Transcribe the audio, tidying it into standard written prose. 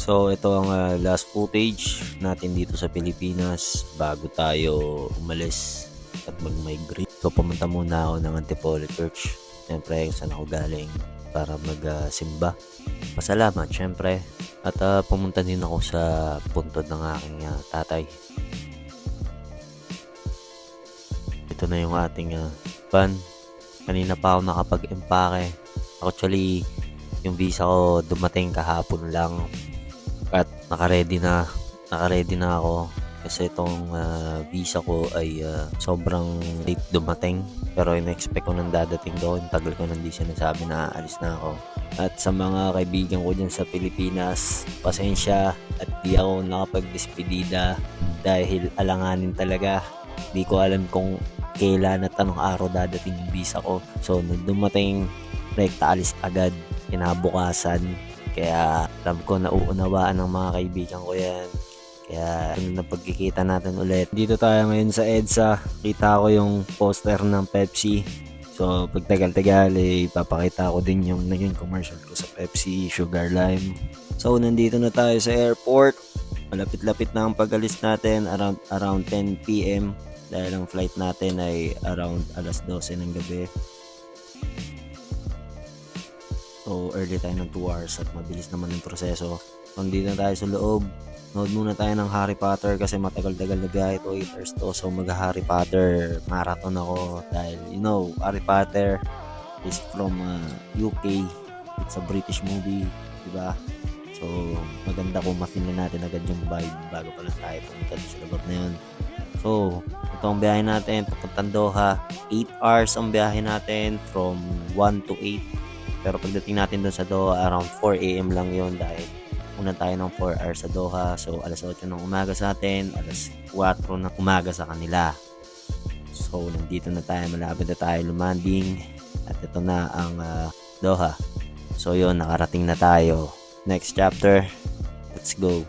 So ito ang last footage natin dito sa Pilipinas bago tayo umalis at mag-migrate. So pumunta muna ako ng Antipolo Church. Siyempre kung saan ako galing para magsimba. Pasalamat siyempre. At pumunta din ako sa puntod ng aking tatay. Ito na yung ating van. Kanina pa ako nakapag-empake. Actually, yung visa ko dumating kahapon lang. At naka-ready na ako kasi itong visa ko ay sobrang late dumating, pero in-expect ko nang dadating doon. Tagal ko nang di sinasabi na aalis na ako. At sa mga kaibigan ko dyan sa Pilipinas, pasensya at di ako nakapag-despedida dahil alanganin talaga. Di ko alam kung kailan at anong araw dadating yung visa ko. So nung dumating, rekta alis agad kinabukasan. Kaya alam ko nauunawaan ng mga kaibigan ko yan. Kaya na pagkikita natin ulit. Dito tayo ngayon sa EDSA. Kita ko yung poster ng Pepsi. So pagtagal-tagal ipapakita ko din yung naging commercial ko sa Pepsi, Sugar Lime. So nandito na tayo sa airport. Malapit-lapit na ang pag-alis natin, around 10 PM. Dahil ang flight natin ay around alas 12 ng gabi. So early tayo ng 2 hours at mabilis naman yung proseso. So nandito na tayo sa loob. Nood muna tayo ng Harry Potter kasi matagal-tagal na biyahe to, 8 hours to. So mag Harry Potter marathon ako dahil Harry Potter is from UK. It's a British movie, diba? So maganda kung ma-feel na natin agad yung vibe bago pa lang tayo pumunta sa lugar na yun. So ito ang biyahe natin papuntang Doha. 8 hours ang biyahe natin from 1 to 8. Pero pagdating natin doon sa Doha, around 4 AM lang yon dahil una tayo ng 4 hours sa Doha. So, alas 8 ng umaga sa atin, alas 4 ng umaga sa kanila. So, nandito na tayo, malapit na tayo lumanding. At ito na ang Doha. So, yun, nakarating na tayo. Next chapter, let's go.